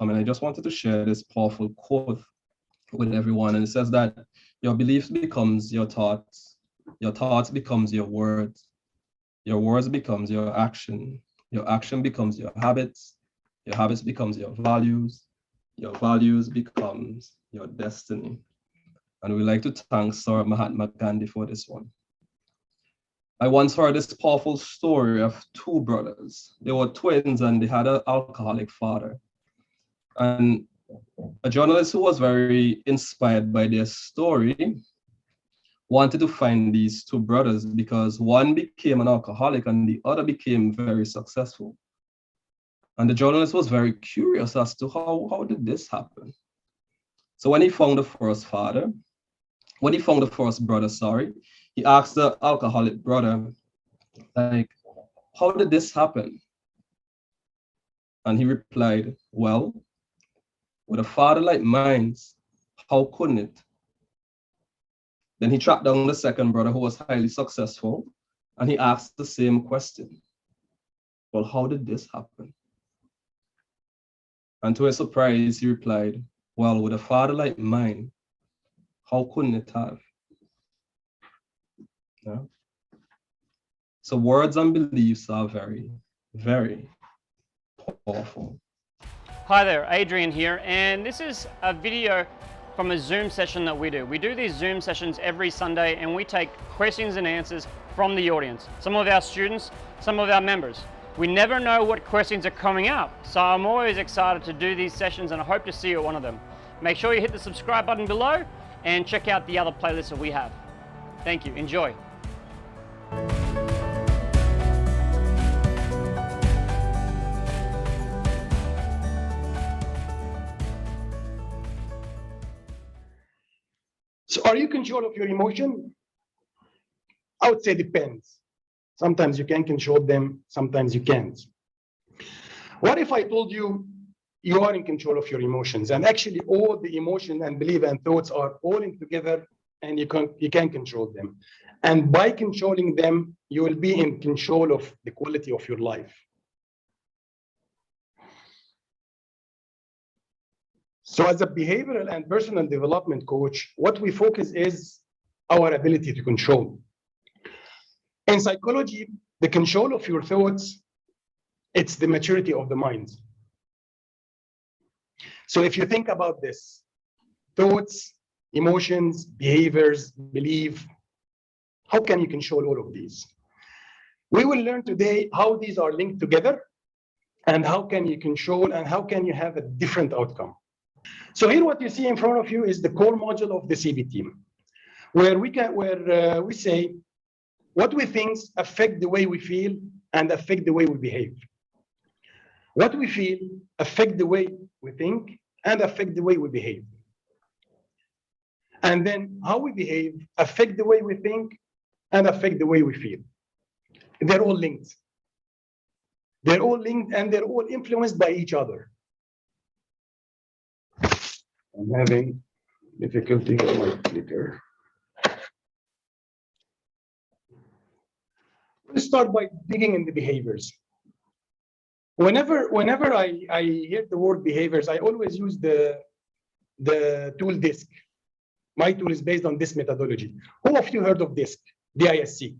I just wanted to share this powerful quote with everyone. And it says that your beliefs becomes your thoughts becomes your words becomes your action becomes your habits becomes your values becomes your destiny. And we like to thank Sir Mahatma Gandhi for this one. I once heard this powerful story of two brothers. They were twins and they had an alcoholic father. And a journalist who was very inspired by their story wanted to find these two brothers because one became an alcoholic and the other became very successful. And the journalist was very curious as to how did this happen? So when he found the first brother, he asked the alcoholic brother, like, how did this happen? And he replied, well, with a father like mine, how couldn't it? Then he tracked down the second brother who was highly successful, and he asked the same question. Well, how did this happen? And to his surprise, he replied, well, with a father like mine, how couldn't it have? Yeah. So words and beliefs are very, very powerful. Hi there, Adrian here, and this is a video from a Zoom session that we do. We do these Zoom sessions every Sunday and we take questions and answers from the audience, some of our students, some of our members. We never know what questions are coming up, so I'm always excited to do these sessions and I hope to see you at one of them. Make sure you hit the subscribe button below and check out the other playlists that we have. Thank you, enjoy. So are you in control of your emotion? I would say depends. Sometimes you can control them, sometimes you can't. What if I told you you are in control of your emotions and actually all the emotion and belief and thoughts are all in together and you can control them. And by controlling them, you will be in control of the quality of your life. So as a behavioral and personal development coach, what we focus is our ability to control. In psychology, the control of your thoughts, it's the maturity of the mind. So if you think about this, thoughts, emotions, behaviors, belief, how can you control all of these? We will learn today how these are linked together and how can you control and how can you have a different outcome. So here what you see in front of you is the core module of the CBT, where we say what we think affect the way we feel and affect the way we behave. What we feel affect the way we think and affect the way we behave. And then how we behave affect the way we think and affect the way we feel. They're all linked. They're all linked and they're all influenced by each other. I'm having difficulty with my clicker. Let's start by digging in the behaviors. Whenever I hear the word behaviors, I always use the tool DISC. My tool is based on this methodology. Who of you heard of DISC? D-I-S-C.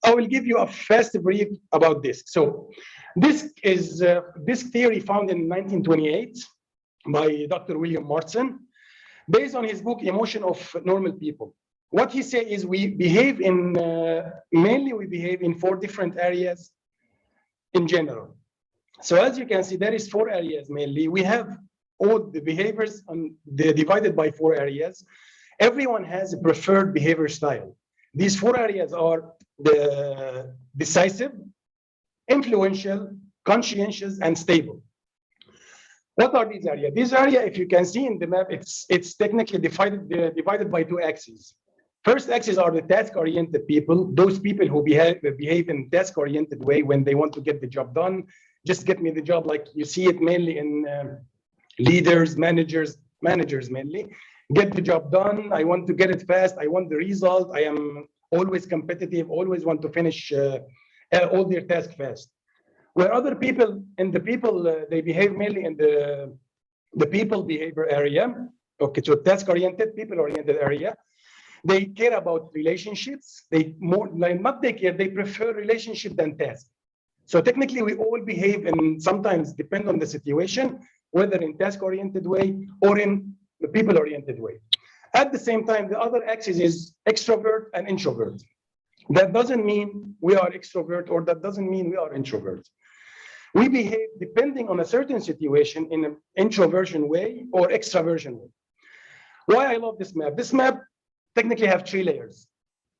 I will give you a fast brief about DISC. So DISC is DISC theory found in 1928 by Dr. William Marston, based on his book, Emotion of Normal People. What he says is we behave in, mainly we behave in 4 different areas in general. So as you can see, there is 4 areas mainly. We have all the behaviors, they're divided by 4 areas. Everyone has a preferred behavior style. These 4 areas are the decisive, influential, conscientious, and stable. What are these areas? This area, if you can see in the map, it's technically divided by 2 axes. First axis are the task-oriented people, those people who behave in task-oriented way when they want to get the job done. Just get me the job, like you see it mainly in leaders, managers mainly. Get the job done, I want to get it fast, I want the result, I am always competitive, always want to finish all their tasks fast. Where other people, they behave mainly in the people behavior area. Okay, so task-oriented, people-oriented area. They care about relationships. They more like not they care. They prefer relationship than task. So technically, we all behave and sometimes depend on the situation, whether in task-oriented way or in the people-oriented way. At the same time, the other axis is extrovert and introvert. That doesn't mean we are extrovert or that doesn't mean we are introvert. We behave depending on a certain situation in an introversion way or extraversion way. Why I love this map? This map technically have 3 layers.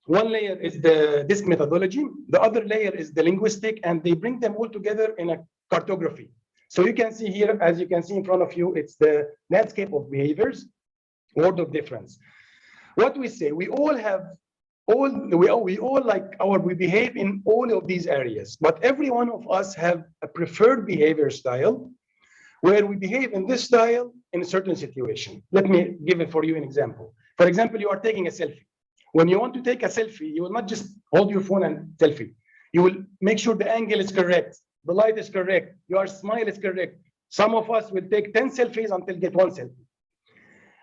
One layer is the DISC methodology. The other layer is the linguistic, and they bring them all together in a cartography. So you can see here, as you can see in front of you, it's the landscape of behaviors, world of difference. What we say, we all we behave in all of these areas, but every one of us have a preferred behavior style where we behave in this style in a certain situation. Let me give it for you an example. For example, you are taking a selfie. When you want to take a selfie, you will not just hold your phone and selfie. You will make sure the angle is correct, the light is correct, your smile is correct. Some of us will take 10 selfies until get 1 selfie.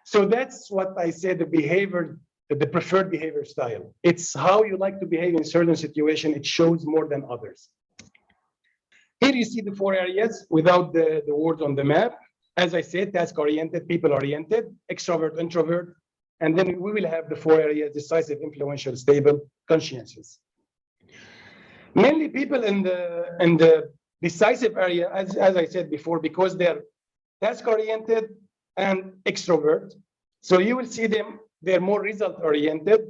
So that's what I say, the behavior, the preferred behavior style. It's how you like to behave in certain situation. It shows more than others. Here you see the 4 areas without the words on the map. As I said, task-oriented, people-oriented, extrovert, introvert, and then we will have the 4 areas: decisive, influential, stable, conscientious. Mainly people in the decisive area, as I said before, because they're task-oriented and extrovert. So you will see them, they're more result-oriented,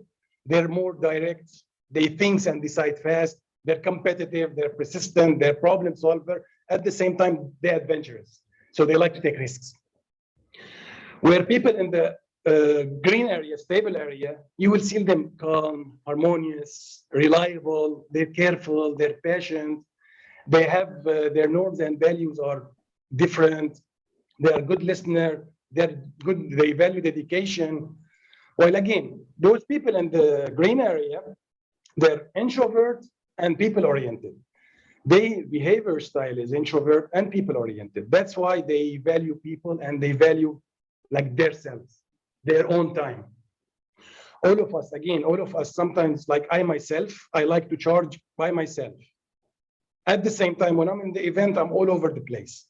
they're more direct, they think and decide fast, they're competitive, they're persistent, they're problem solver. At the same time, they're adventurous. So they like to take risks. Where people in the green area, stable area, you will see them calm, harmonious, reliable, they're careful, they're patient, they have their norms and values are different, they are good listener, they value dedication. While again, those people in the green area, they're introvert and people-oriented. Their behavior style is introvert and people-oriented. That's why they value people and they value like themselves, their own time. All of us sometimes, like I myself, I like to charge by myself. At the same time, when I'm in the event, I'm all over the place.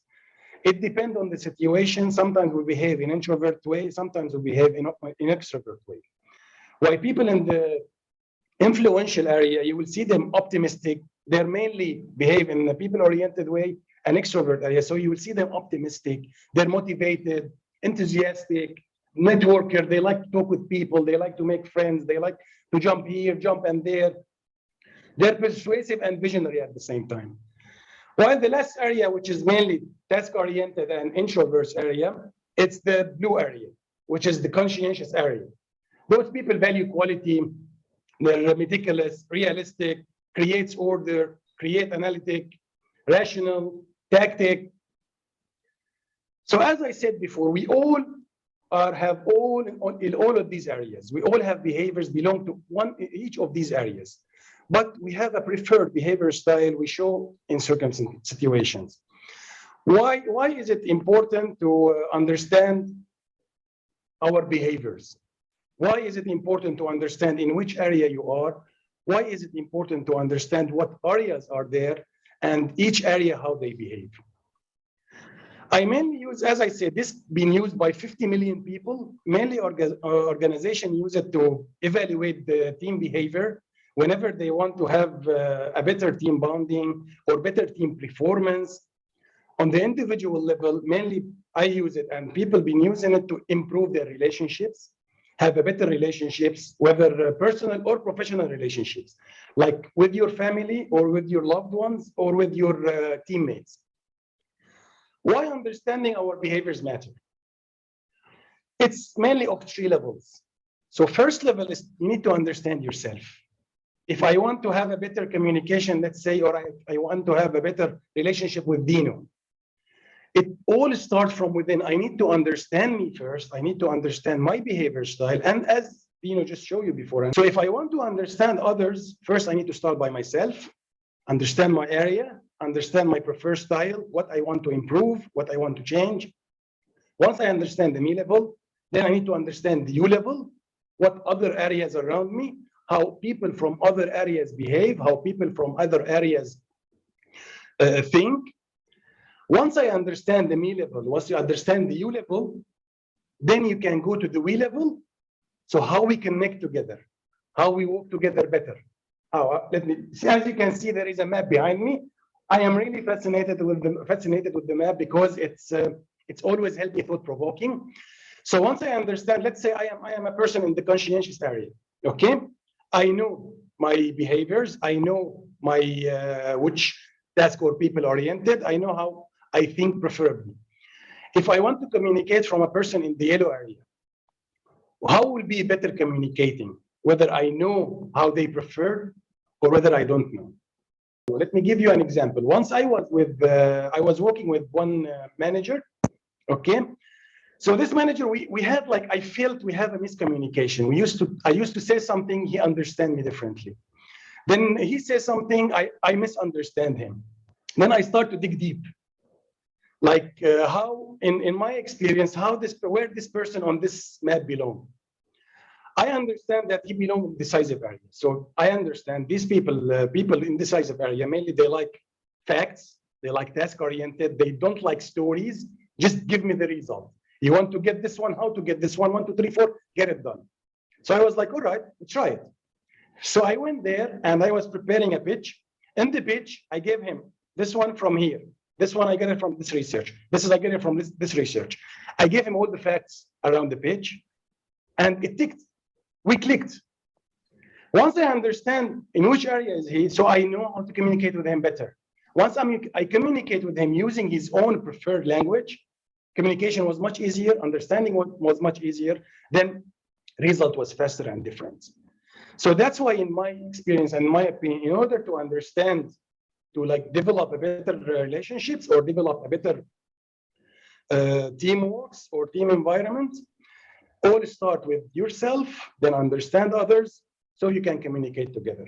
It depends on the situation. Sometimes we behave in introvert way, sometimes we behave in extrovert way. While people in the influential area, you will see them optimistic. They're mainly behave in a people-oriented way, an extrovert area. So you will see them optimistic. They're motivated, enthusiastic, networker. They like to talk with people. They like to make friends. They like to jump here, jump and there. They're persuasive and visionary at the same time. While the last area, which is mainly task-oriented and introverts area, it's the blue area, which is the conscientious area. Those people value quality. They're meticulous, realistic, creates order, create analytic, rational, tactic. So as I said before, we all have in all of these areas. We all have behaviors belong to each of these areas. But we have a preferred behavior style we show in certain situations. Why is it important to understand our behaviors? Why is it important to understand in which area you are? Why is it important to understand what areas are there and each area how they behave? I mainly use, as I said, this being used by 50 million people. Mainly organizations use it to evaluate the team behavior whenever they want to have a better team bonding or better team performance. On the individual level, mainly I use it and people been using it to improve their relationships, have a better relationships, whether personal or professional relationships, like with your family or with your loved ones or with your teammates. Why understanding our behaviors matter? It's mainly of 3 levels. So first level is you need to understand yourself. If I want to have a better communication, let's say, or I want to have a better relationship with Dino, it all starts from within. I need to understand me first. I need to understand my behavior style. And as Dino just showed you before. So if I want to understand others, first I need to start by myself, understand my area, understand my preferred style, what I want to improve, what I want to change. Once I understand the me level, then I need to understand the U level, what other areas around me, how people from other areas behave, how people from other areas think. Once I understand the me level, once you understand the U level, then you can go to the we level. So how we connect together, how we work together better. Let me see. As you can see, there is a map behind me. I am really fascinated with the map because it's always helped me thought-provoking. So once I understand, let's say I am a person in the conscientious area. Okay, I know my behaviors. I know my which task or people oriented. I know how I think preferably. If I want to communicate from a person in the yellow area, how will be better communicating? Whether I know how they prefer or whether I don't know. Let me give you an example. Once I was working with one manager. Okay, so this manager, we had like, I felt we have a miscommunication. I used to say something, he understand me differently. Then he says something, I misunderstand him. Then I start to dig deep. Like how, in my experience, where this person on this map belong. I understand that he belongs in decisive area. So I understand these people in decisive area, mainly they like facts, they like task-oriented, they don't like stories. Just give me the result. You want to get this one, how to get this one, 1, 2, 3, 4, get it done. So I was like, all right, try it. So I went there and I was preparing a pitch. In the pitch, I gave him this one from here. This one I get it from this research. I get it from this research. I gave him all the facts around the pitch and it ticked. We clicked. Once I understand in which area is he, so I know how to communicate with him better. Once I communicate with him using his own preferred language, communication was much easier, understanding was much easier, then result was faster and different. So that's why in my experience and my opinion, in order to understand, to like develop a better relationships or develop a better teamwork or team environment, all start with yourself, then understand others, so you can communicate together.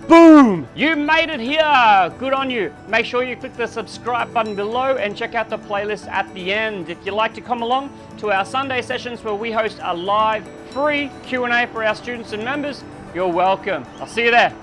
Boom! You made it here! Good on you. Make sure you click the subscribe button below and check out the playlist at the end. If you'd like to come along to our Sunday sessions where we host a live, free Q&A for our students and members, you're welcome. I'll see you there.